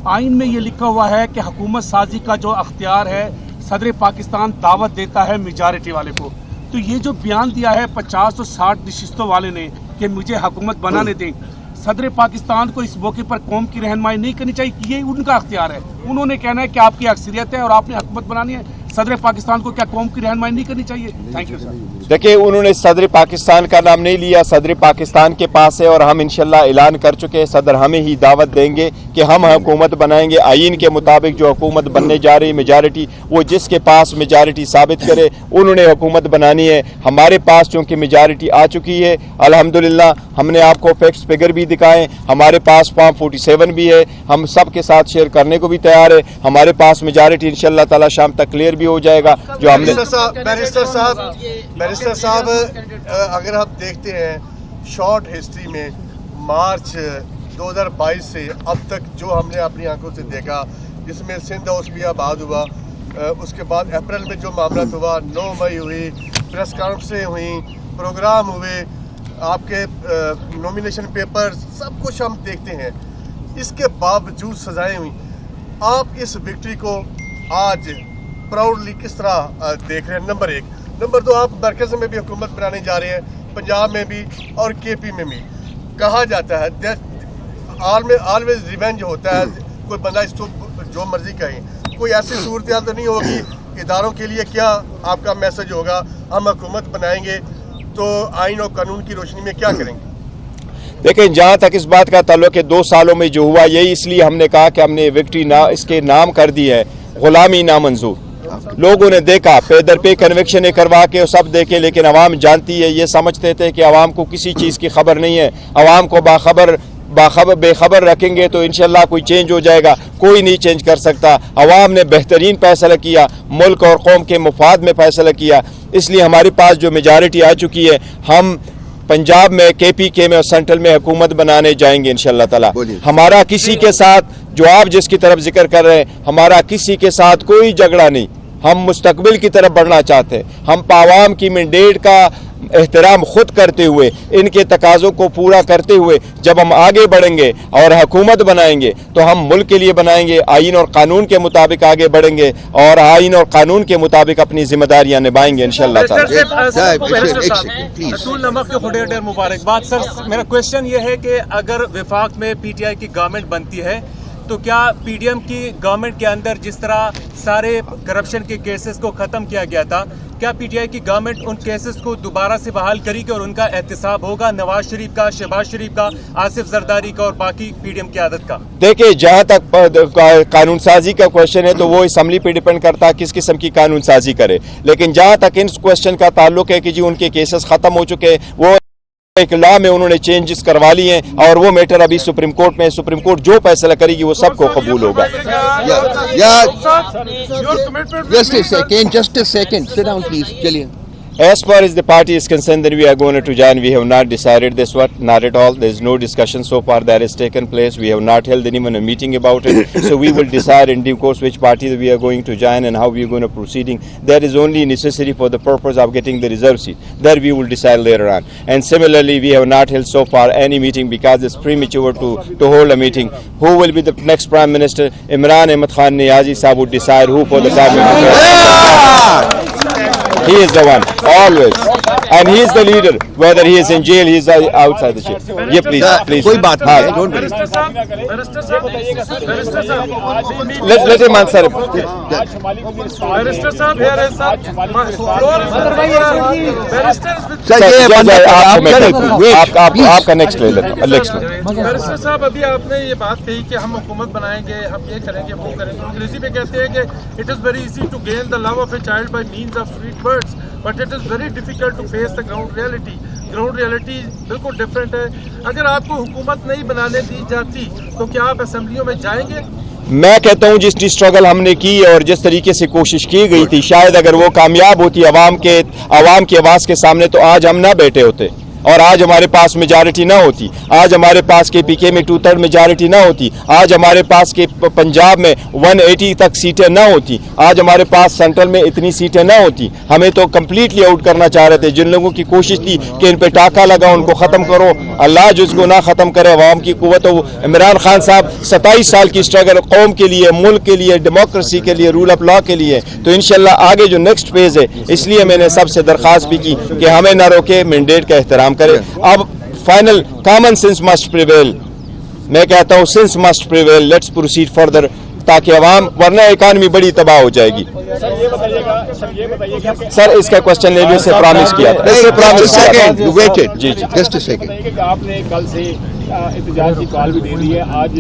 आइन में ये लिखा हुआ है कि हुकूमत साजी का जो अख्तियार है सदर पाकिस्तान दावत देता है मेजॉरिटी वाले को। तो ये जो बयान दिया है 50 और 60 नशिस्तों वाले ने कि मुझे हुकूमत बनाने दें, सदर पाकिस्तान को इस मौके पर कौम की रहनुमाई नहीं करनी चाहिए, ये उनका अख्तियार है। उन्होंने कहना है कि आपकी अक्सरियत है और आपने हुकूमत बनानी है, सदर पाकिस्तान को क्या कौम की रहनुमाई नहीं करनी चाहिए? Thank you sir. देखिए, उन्होंने सदर पाकिस्तान का नाम नहीं लिया, सदर पाकिस्तान के पास है और हम इंशाल्लाह ऐलान कर चुके हैं, सदर हमें ही दावत देंगे कि हम हुकूमत बनाएंगे। आइन के मुताबिक जो हुकूमत बनने जा रही मेजॉरिटी, वो जिसके पास मेजॉरिटी साबित करे उन्होंने हुकूमत बनानी है। हमारे पास चूँकि मेजॉरिटी आ चुकी है अल्हम्दुलिल्लाह, हमने आपको फैक्ट्स फिगर भी दिखाएं, हमारे पास फॉर्म 47 भी है, हम सब के साथ शेयर करने को भी तैयार है। हमारे पास मेजॉरिटी इंशाल्लाह ताला शाम तक क्लियर भी हो जाएगा। जो हमने बैरिस्टर साहब अगर हम देखते हैं शॉर्ट हिस्ट्री में मार्च 2022 से अब तक जो हमने अपनी आंखों से देखा, जिसमें सिंध ओस्मियाबाद हुआ, उसके बाद अप्रैल में जो मामला हुआ, 9 मई हुई, प्रेस कॉन्फ्रेंसें हुई, प्रोग्राम हुए, आपके नॉमिनेशन पेपर, सब कुछ हम देखते हैं। इसके बावजूद सजाएं हुई। आप इस विक्ट्री को आज प्राउडली किस तरह देख रहे हैं? नंबर 1। नंबर 2, आप मरकज़ में भी हुकूमत बनाने जा रहे हैं, पंजाब में भी और KP में भी। कहा जाता है ऑलवेज रिवेंज होता है, कोई बंदा इसको जो मर्जी कहे। कोई ऐसी सूरत तो नहीं होगी, इदारों के लिए क्या आपका मैसेज होगा? हम हुकूमत बनाएंगे तो आइन और कानून की रोशनी में क्या करेंगे? देखिए, जहाँ तक इस बात का ताल्लुक है 2 सालों में जो हुआ, यही इसलिए हमने कहा कि हमने विक्ट्री इसके नाम कर दी है गुलामी नामंजूर। लोगों ने देखा, पे दर पे कन्विक्शन करवा के सब देखे, लेकिन अवाम जानती है, ये समझते थे कि अवाम को किसी चीज़ की खबर नहीं है। अवाम को बेखबर रखेंगे तो इंशाल्लाह कोई चेंज हो जाएगा। कोई नहीं चेंज कर सकता। अवाम ने बेहतरीन फैसला किया, मुल्क और कौम के मुफाद में फैसला किया, इसलिए हमारे पास जो मेजॉरिटी आ चुकी है, हम पंजाब में, KPK में और सेंट्रल में हुकूमत बनाने जाएंगे इंशाल्लाह ताला। हमारा किसी के साथ, जो आप जिसकी तरफ जिक्र कर रहे हैं, हमारा किसी के साथ कोई झगड़ा नहीं। हम मुस्तकबिल की तरफ बढ़ना चाहते हैं। हम आवाम की मैंडेट का एहतराम खुद करते हुए, इनके तकाज़ों को पूरा करते हुए जब हम आगे बढ़ेंगे और हुकूमत बनाएंगे तो हम मुल्क के लिए बनाएंगे, आइन और कानून के मुताबिक आगे बढ़ेंगे और आइन और कानून के मुताबिक अपनी जिम्मेदारियां निभाएंगे इंशाल्लाह ताला। मुबारकबाद सर। मेरा क्वेश्चन ये है कि अगर वफाक में PTI की गवर्नमेंट बनती है तो क्या PDM की गवर्नमेंट के अंदर जिस तरह सारे करप्शन के केसेस को ख़त्म किया गया था, क्या PTI की गवर्नमेंट उन केसेस को दोबारा से बहाल करेगी और उनका एहतसाब होगा नवाज शरीफ का, शहबाज शरीफ का, आसिफ जरदारी का और बाकी PDM की आदत का? देखिए, जहाँ तक कानून साजी का क्वेश्चन है तो वो असम्बली पे डिपेंड करता है किस किस्म की कानून साजी करे। लेकिन जहाँ तक इन क्वेश्चन का ताल्लुक है कि जी उनके केसेस ख़त्म हो चुके हैं, वो एक लॉ में उन्होंने चेंजेस करवा लिए हैं और वो मैटर अभी सुप्रीम कोर्ट में, सुप्रीम कोर्ट जो फैसला करेगी वो सबको कबूल होगा। Just a second. Sit down, please. चलिए। As far as the party is concerned, then we are going to join. We have not decided this one, not at all. There is no discussion so far that has taken place. We have not held anyone a meeting about it. So we will decide in due course which party we are going to join and how we are going to proceeding. That is only necessary for the purpose of getting the reserve seat. That we will decide later on. And similarly, we have not held so far any meeting because it's premature to hold a meeting. Who will be the next Prime Minister? Imran Ahmad Khan Niazi Sahab would decide who for the cabinet. He is the one, always. And he is the leader. Whether he is in jail, he is outside the jail. Yeah, please. कोई बात नहीं है, don't worry. Let him answer. आपका next ले लेता हूँ। Barrister साहब, अभी आपने ये बात कही कि हम हुकूमत बनाएंगे, हम ये करेंगे, वो करेंगे। अंग्रेजी में कहते हैं कि it is very easy to gain the love of a child by means of sweet words, but it is very difficult to face the ground reality. Ground reality बिल्कुल डिफरेंट है। अगर आपको हुकूमत नहीं बनाने दी जाती तो क्या आप असेंबलियों में जाएंगे? मैं कहता हूँ जितनी स्ट्रगल हमने की और जिस तरीके से कोशिश की गई थी, शायद अगर वो कामयाब होती आवाम की आवाज़ के सामने तो आज हम ना बैठे होते। اور آج ہمارے پاس میجارٹی نہ ہوتی, آج ہمارے پاس KPK میں 2/3 میجارٹی نہ ہوتی, آج ہمارے پاس کے پنجاب میں 180 تک سیٹیں نہ ہوتی, آج ہمارے پاس سینٹرل میں اتنی سیٹیں نہ ہوتی. ہمیں تو کمپلیٹلی آؤٹ کرنا چاہ رہے تھے. جن لوگوں کی کوشش تھی کہ ان پہ ٹاکا لگا ان کو ختم کرو, اللہ جو اس کو نہ ختم کرے, عوام کی قوت ہو. عمران خان صاحب 27 سال کی اسٹرگل قوم کے لیے, ملک کے لیے, ڈیموکریسی کے لیے, رول آف لا کے لیے, تو انشاءاللہ آگے جو نیکسٹ فیز ہے, اس لیے میں نے سب سے درخواست بھی کی کہ ہمیں نہ روکے, مینڈیٹ کا احترام کرے. اب final common sense must prevail, میں کہتا ہوں sense must prevail, let's proceed further, تاکہ عوام, ورنہ اکانومی بڑی تباہ ہو جائے گی. سر اس کا کوشچن لے لیے سے پرامس کیا تھا. جی جسٹ اے سیکنڈ. آپ نے کل سے احتجاج کی کال بھی دے دی ہے. آج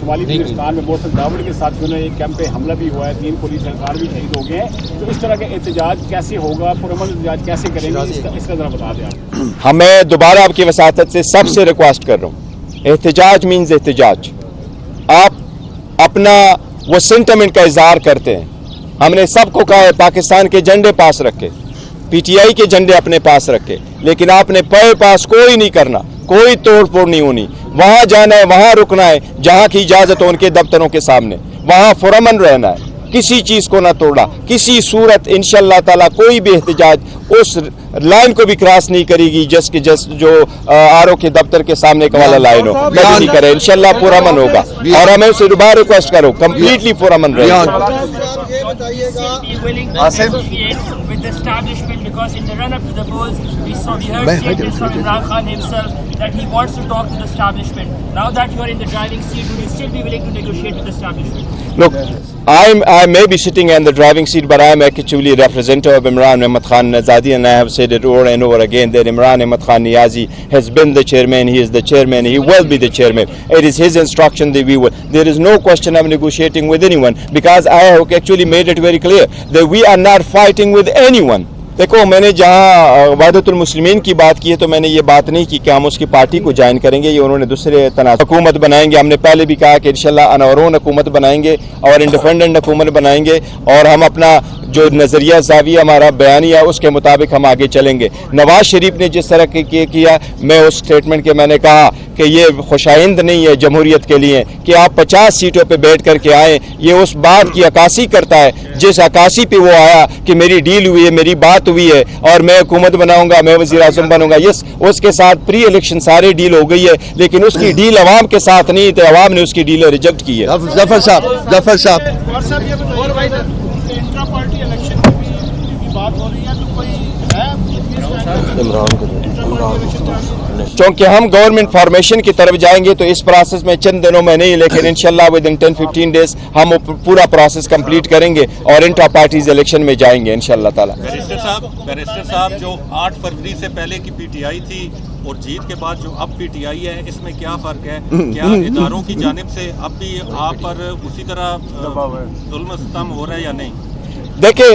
شمالی بلوچستان میں موسم داوڑ کے ساتھ ایک کیمپ پہ حملہ بھی ہوا ہے, 3 پولیس اہلکار بھی شہید ہو گئے ہیں. تو اس طرح کا احتجاج کیسے ہوگا, پرامن احتجاج کیسے کریں گے, اس کا ذرا بتا دیں آپ. ہمیں دوبارہ آپ کی وساطت سے سب سے ریکویسٹ کر رہا ہوں, احتجاج مینز احتجاج. آپ اپنا وہ سینٹیمنٹ کا اظہار کرتے ہیں. ہم نے سب کو کہا ہے پاکستان کے جھنڈے پاس رکھے, PTI کے جھنڈے اپنے پاس رکھے, لیکن آپ نے پاس کوئی نہیں کرنا, کوئی توڑ پھوڑ نہیں ہونی. وہاں جانا ہے, وہاں رکنا ہے جہاں کی اجازت ہو ان کے دفتروں کے سامنے, وہاں پرامن رہنا ہے, کسی چیز کو نہ توڑا, کسی صورت انشاءاللہ تعالیٰ کوئی بھی احتجاج اس لائن کو بھی کراس نہیں کرے گی جس جو RO کے دفتر کے سامنے کا والا لائن ہو, کبھی نہیں کرے. انشاءاللہ پرامن ہوگا, اور ہمیں اسے دوبارہ ریکویسٹ کرو کمپلیٹلی پرامن رہے. with the establishment, because in the run-up to the polls, we heard statements from Imran Khan himself that he wants to talk to the establishment. Now that you are in the driving seat, would you still be willing to negotiate with the establishment? Look, I may be sitting in the driving seat, but I am actually a representative of Imran Ahmad Khan Azadi, and I have said it over and over again that Imran Ahmad Khan Niazi has been the chairman, he is the chairman, he will be the chairman. It is his instruction that we will. There is no question of negotiating with anyone, because I have actually made it very clear that we are not fighting with anyone. دیکھو, میں نے جہاں وحدت المسلمین کی بات کی ہے تو میں نے یہ بات نہیں کی کہ ہم اس کی پارٹی کو جوائن کریں گے, یہ انہوں نے دوسرے تنازع حکومت بنائیں گے. ہم نے پہلے بھی کہا کہ انشاءاللہ انورون حکومت بنائیں گے اور انڈیپینڈنٹ حکومت بنائیں گے, اور ہم اپنا جو نظریہ زاویہ ہمارا بیانیہ اس کے مطابق ہم آگے چلیں گے. نواز شریف نے جس طرح کیا, میں اس سٹیٹمنٹ کے میں نے کہا کہ یہ خوشائند نہیں ہے جمہوریت کے لیے کہ آپ 50 سیٹوں پہ بیٹھ کر کے آئیں. یہ اس بات کی عکاسی کرتا ہے جس عکاسی پہ وہ آیا کہ میری ڈیل ہوئی ہے, میری بات ہوئی ہے اور میں حکومت بناؤں گا, میں وزیر اعظم بنوں گا. یس, اس کے ساتھ پری الیکشن سارے ڈیل ہو گئی ہے, لیکن اس کی ڈیل عوام کے ساتھ نہیں تھے, عوام نے اس کی ڈیل ریجیکٹ کی ہے. ظفر صاحب چونکہ ہم گورنمنٹ فارمیشن کی طرف جائیں گے تو اس پروسیس میں چند دنوں میں نہیں, لیکن انشاءاللہ ودن 10-15 ڈیز ہم پورا پروسیس کمپلیٹ کریں گے اور انٹرا پارٹیز الیکشن میں جائیں گے انشاءاللہ تعالی. بیرسٹر صاحب, جو 8 فروری سے پہلے کی PTI تھی اور جیت کے بعد جو اب PTI ہے, اس میں کیا فرق ہے؟ کیا اداروں کی جانب سے اب بھی آپ پر اسی طرح ظلم و ستم ہو رہا ہے یا نہیں؟ دیکھیں,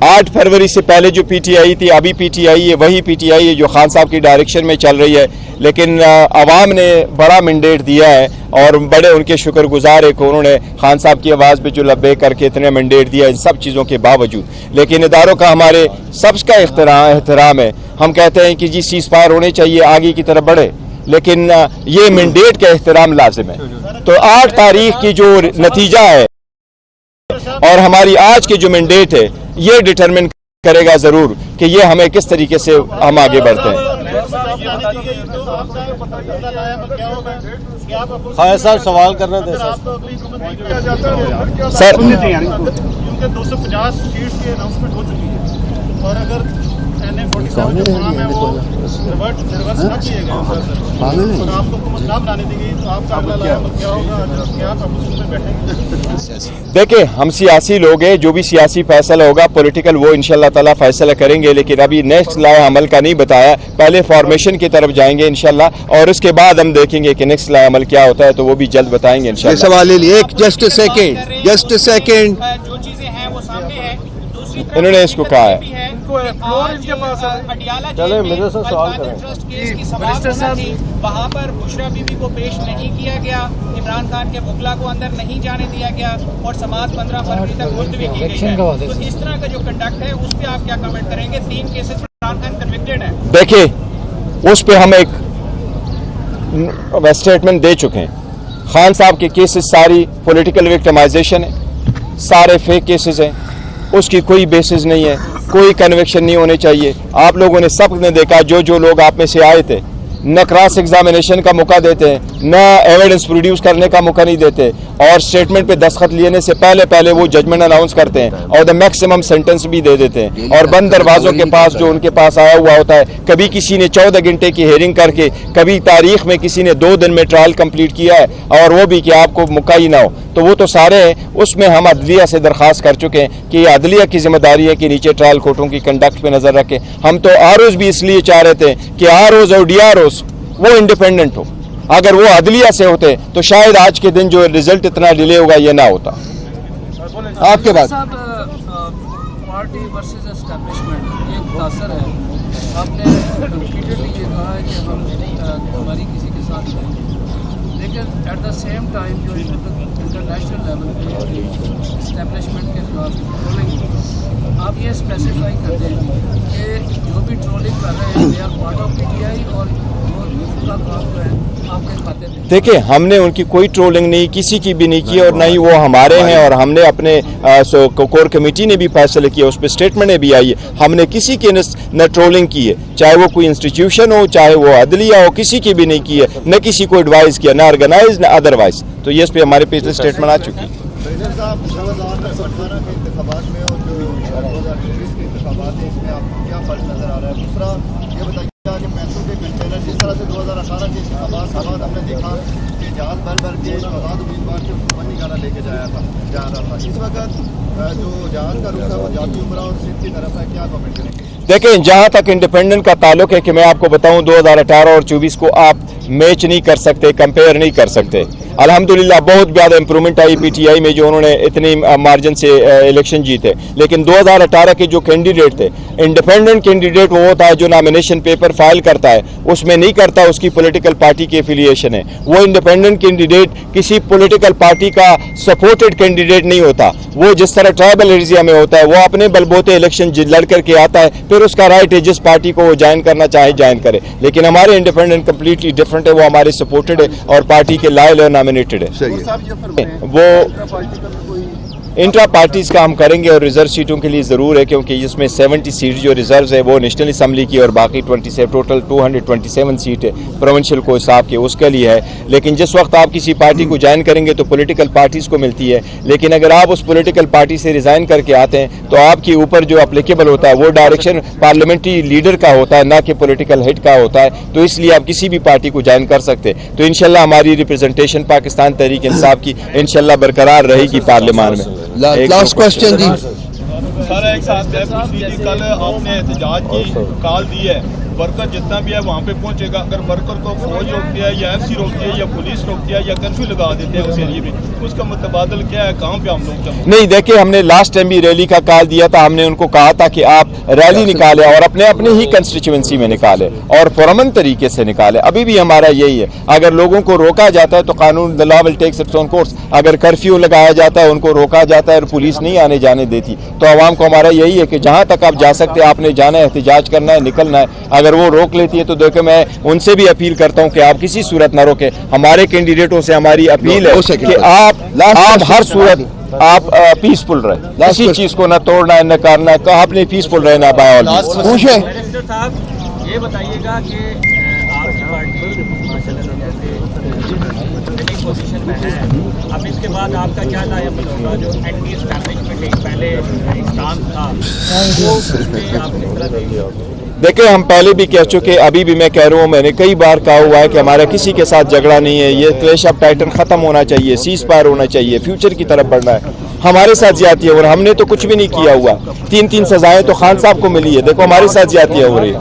8 فروری سے پہلے جو PTI تھی ابھی PTI ہے, وہی PTI ہے جو خان صاحب کی ڈائریکشن میں چل رہی ہے, لیکن عوام نے بڑا مینڈیٹ دیا ہے اور بڑے ان کے شکر گزار ہے کہ انہوں نے خان صاحب کی آواز پہ جو لبے کر کے اتنے مینڈیٹ دیا ان سب چیزوں کے باوجود. لیکن اداروں کا ہمارے سب کا احترام ہے. ہم کہتے ہیں کہ جی سیز فائر ہونے چاہیے, آگے کی طرف بڑھے, لیکن یہ مینڈیٹ کا احترام لازم ہے. تو 8 تاریخ کی جو نتیجہ ہے اور ہماری آج کی جو مینڈیٹ ہے یہ ڈٹرمن کرے گا ضرور کہ یہ ہمیں کس طریقے سے ہم آگے بڑھتے ہیں. خیر صاحب سوال کرنا تھا سر. 250 سیٹس کی اناؤنسمنٹ ہو چکی ہے, اور اگر NA47 جو پروگرام ہے وہ ریورس نہ کیے گئے اور آپ کو حکومت نہ بنانے دی گئی, تو آپ کا اگلا لائحہ کیا ہوگا؟ کیا آپ اپوزیشن میں بیٹھیں گے؟ دیکھیں, ہم سیاسی لوگ ہیں, جو بھی سیاسی فیصلہ ہوگا پولیٹیکل وہ انشاءاللہ تعالیٰ فیصلہ کریں گے, لیکن ابھی نیکسٹ لائحہ عمل کا نہیں بتایا. پہلے فارمیشن کی طرف جائیں گے انشاءاللہ, اور اس کے بعد ہم دیکھیں گے کہ نیکسٹ لائحہ عمل کیا ہوتا ہے, تو وہ بھی جلد بتائیں گے انشاءاللہ. سوال لے لیے, ایک جسٹ اے سیکنڈ. جو چیزیں ہیں وہ سامنے ہیں, دوسری طرف انہوں نے اس کو کہا ہے. چلے میرے سے سوال کریں. وہاں پر بشرا بی بی کو پیش نہیں کیا گیا, عمران خان کے وکلا کو اندر نہیں جانے دیا گیا, اور سماعت 15 فروری تک ملتوی کی گئی ہے. تو اس طرح کا جو کنڈکٹ ہے اس پہ آپ کیا کمنٹ کریں گے؟ 3 کیسز میں عمران خان کنوکٹڈ ہے. دیکھیں, उस पे हम एक स्टेटमेंट दे चुके हैं। खान साहब के केसेस सारी पॉलिटिकल विक्टिमाइजेशन है, सारे फेक केसेस हैं, उसकी कोई बेसिस नहीं है, कोई कन्विक्शन नहीं होने चाहिए। आप लोगों ने सब ने देखा, जो लोग आप में से आए थे, न क्रॉस एग्जामिनेशन का मौका देते हैं, न एविडेंस प्रोड्यूस करने का मौका नहीं देते, और स्टेटमेंट पे दस्तखत लेने से पहले वो जजमेंट अनाउंस करते हैं और द मैक्सिमम सेंटेंस भी दे देते हैं। और बंद दरवाजों के पास जो उनके पास आया हुआ होता है, कभी किसी ने 14 घंटे की हेयरिंग करके, कभी तारीख में किसी ने 2 दिन में ट्रायल कंप्लीट किया है, और वो भी कि आपको मौका ही ना हो, तो वो तो सारे हैं। उसमें हम अदलिया से दरख्वास्त कर चुके हैं कि अदलिया की जिम्मेदारी है कि नीचे ट्रायल कोर्टों की कंडक्ट पे नजर रखें। हम तो आरओज भी इसलिए चाह रहे थे कि आरओज और डीआरओज वो इंडिपेंडेंट हो। अगर वो अदलिया से होते तो शायद आज के दिन जो रिजल्ट इतना डिले होगा ये ना होता। आपके बाद पार्टी वर्सेस एस्टैब्लिशमेंट ये मुतासर है। आपने रिपीटेडली ये कहा है कि हम हमारी किसी के साथ नहीं, लेकिन एट द सेम टाइम जो इंटरनेशनल लेवल पे एस्टैब्लिशमेंट के खिलाफ ट्रोलिंग, आप ये स्पेसिफाई कर दें कि जो भी ट्रोलिंग कर रहे हैं they are part of PTI और का काम जो है आपके खाते में। देखिए, हमने उनकी कोई ट्रोलिंग नहीं, किसी की भी नहीं की, और नहीं वो हमारे हैं, और हमने अपने कोर कमेटी ने भी फैसले किया, उस पर स्टेटमेंट भी आई है। हमने किसी की न ट्रोलिंग की है, चाहे वो कोई इंस्टीट्यूशन हो, चाहे वो अदलिया हो, किसी की भी नहीं की है, न किसी को एडवाइस किया, न ऑर्गेनाइज न अदरवाइज। तो ये इस पे हमारे पिछले स्टेटमेंट आ चुकी है। जिस तरह से 2018 के इंतखाबात के बाद हमने देखा कि जहाज भर के आज़ाद उम्मीदवार के हुकूमत निकाला लेके जा रहा था। इस वक्त जो जहाज का रुख है वो जाती उमरा और सिंध की तरफ है, क्या कमेंट करेंगे? देखें, जहां तक इंडिपेंडेंट का ताल्लुक है, कि मैं आपको बताऊं 2018 और 24 को आप मैच नहीं कर सकते, कंपेयर नहीं कर सकते। अल्हम्दुलिल्लाह बहुत ज़्यादा इंप्रूवमेंट आई पीटीआई में, जो उन्होंने इतनी मार्जिन से इलेक्शन जीते। लेकिन 2018 के जो कैंडिडेट थे, इंडिपेंडेंट कैंडिडेट वो होता है जो नॉमिनेशन पेपर फाइल करता है, उसमें नहीं करता उसकी पॉलिटिकल पार्टी की एफिलिएशन है। वो इंडिपेंडेंट कैंडिडेट किसी पॉलिटिकल पार्टी का सपोर्टेड कैंडिडेट नहीं होता। वो जिस तरह ट्राइबल एरिया में होता है, वो अपने बलबूते इलेक्शन लड़ करके आता है, फिर उसका राइट है जिस पार्टी को वो ज्वाइन करना चाहे ज्वाइन करे। लेकिन हमारे इंडिपेंडेंट कम्प्लीटली डिफरेंट है, वो हमारे सपोर्टेड है और पार्टी के लायल और नॉमिनेटेड है। वो इंट्रा पार्टीज का हम करेंगे, और रिजर्व सीटों के लिए ज़रूर है, क्योंकि इसमें 70 सीट जो रिजर्व है वो नेशनल असम्बली की, और बाकी 27 टोटल 227 सीट है प्रोविंशियल को हिसाब के, उसके लिए है। लेकिन जिस वक्त आप किसी पार्टी को ज्वाइन करेंगे तो पॉलिटिकल पार्टीज़ को मिलती है, लेकिन अगर आप उस पॉलिटिकल पार्टी से रिज़ाइन करके आते हैं तो आपके ऊपर जो अप्लीकेबल होता है वो डायरेक्शन पार्लियामेंट्री लीडर का होता है, ना कि पॉलिटिकल हेड का होता है। तो इसलिए आप किसी भी पार्टी को ज्वाइन कर सकते हैं। तो इंशाल्लाह हमारी रिप्रेजेंटेशन पाकिस्तान तहरीक इंसाफ की इंशाल्लाह बरकरार रहेगी पार्लियामान में। लास्ट क्वेश्चन जी सर, एक साथ कल आपने एहतजाज की कॉल दी है, वर्कर जितना भी है वहाँ पे पहुँचेगा। अगर वर्कर को फौज रोकती है या एफसी रोकती है या पुलिस रोकती है या कर्फ्यू लगा देते हैं उस एरिए में, उसका मुतबादल क्या है? कहाँ पे हम लोग जमा? नहीं, देखिए, हमने लास्ट टाइम भी रैली का कॉल दिया था। हमने उनको कहा था कि आप रैली निकालें और अपने अपने ही कंस्टिट्यूएंसी में निकालें और पुरअमन तरीके से निकालें। अभी भी हमारा यही है, अगर लोगों को रोका जाता है तो कानून the law will take its own course. अगर कर्फ्यू लगाया जाता है, उनको रोका जाता है और पुलिस नहीं आने जाने देती, तो आवाम को हमारा यही है कि जहाँ तक आप जा सकते हैं आपने जाना है, एहतजाज करना है, निकलना है। अगर वो रोक लेती है तो देखो, मैं उनसे भी अपील करता हूं कि आप किसी सूरत ना रोके। हमारे कैंडिडेटों से हमारी अपील है कि आप हर सूरत आप पीसफुल रहे, किसी चीज को ना तोड़ना है न करना है, तो आपने पीसफुल रहना बाय ऑल मींस। पूछे मिनिस्टर साहब, ये बताइएगा कि आपकी पार्टी पोजीशन में है, अब इसके बाद आपका क्या लायक होगा? जो एंटी एस्टैब्लिशमेंट एक पहले स्टांस था वो उस पे आप किस तरह देखेंगे? देखिए, हम पहले भी कह चुके, अभी भी मैं कह रहा हूँ, मैंने कई बार कहा हुआ है कि हमारा किसी के साथ झगड़ा नहीं है। ये क्लैश ऑफ टाइटन खत्म होना चाहिए, सीज फायर होना चाहिए, फ्यूचर की तरफ बढ़ना है। हमारे साथ ज्यादती है और हमने तो कुछ भी नहीं किया हुआ। 3 सजाएं तो खान साहब को मिली है, देखो हमारे साथ ज्यादती हो रही है।